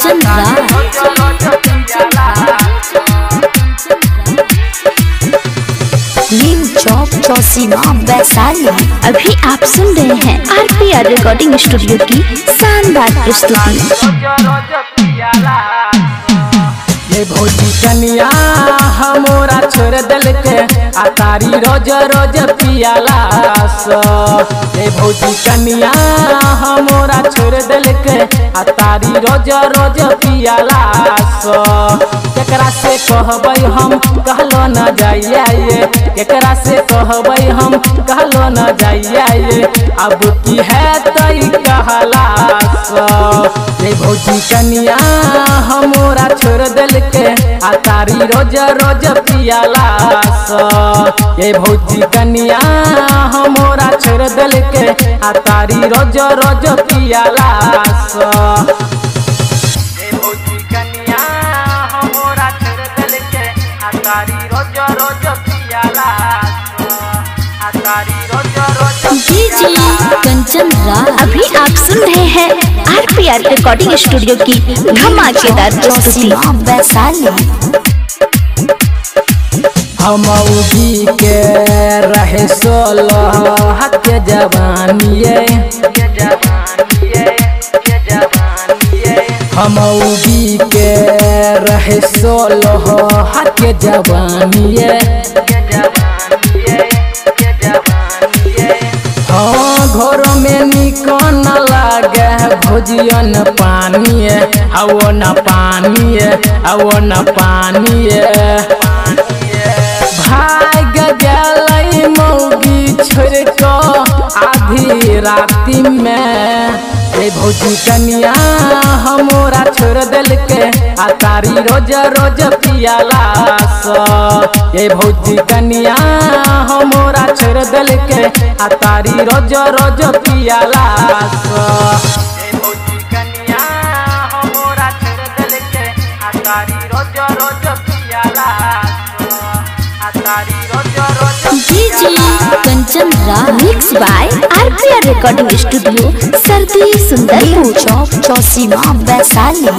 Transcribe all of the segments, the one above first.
कंचन नीम चौक चौसीमा वैशाली। अभी आप सुन रहे हैं RPR रिकॉर्डिंग स्टूडियो की शानदार प्रस्तुति। ये भौजी कनिया हमारा छोड़ दिल के आतारी रोज रोज पियाला। ये भौजी कनिया हमारा छोड़ दिल के आतारी रोज रोज पियाला। केकरा से कहबै हम कहलो न जाइए, केकरा से कहबै हम कहलो न जाइए। अब की है तई कहला। ये भौजी कनिया हमारा छोड़ दिल के आतारी रोज रोज पियाला। ये भौजी कनिया हमारा छोड़ दिल के आतारी रोज रोज पियाला। ये भौजी कनिया हमारा छोड़ दिल के आतारी रोज रोज पियाला। आतारी रोज रोज डीजे कंचन। अभी आप सुन रहे हैं RPR रिकॉर्डिंग स्टूडियो की धमाकेदार प्रस्तुति वैशाली। हम उगी के रहे 16 के जवानिए। हम उगी के रहे 16 के जवानिए। हाँ घर में निकन लागे भोजियन पानी, आवो न पानी, आवो न पानी। भाग गई मौगी छोड़ को आधी राती में। ये भौजी कनिया हमारा छोड़ दिल के आतारी रोज रोज पियाला। ये भौजी कनिया हमारा छोड़ दिल के आतारी रोज रोज पियाला। ये भौजी कनिया हमारा छोड़ दिल के आतारी रोज रोज पियाला। DJ Kanchan mix by RPR recording studio Sardi Sundarpur चौक चौसीमा वैशाली।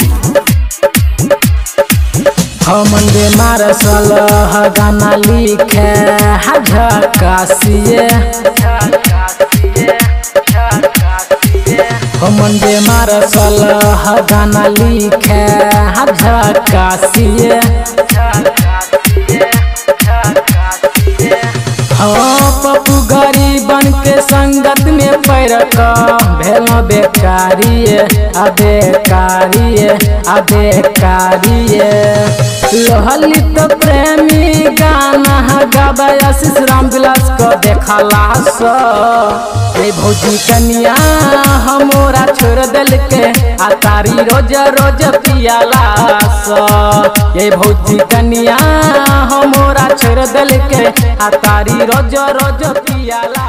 हमंदे मारसल गाना लिखे झकासिए। हमंदे मारसल गाना लिखे झकासिए। हाँ पप्पू गरीबन के संगत में पैर का भेलो बेकारिए। ललित प्रेमी गाना गाबै आशीष रामविलास को देखला। ये भौजी कनिया हमारा छोड़ दिल के आतारी रोज रोज पियाला। ये भौजी कनिया हमारा छोड़ दिल के आतारी रोज रोज पियाला।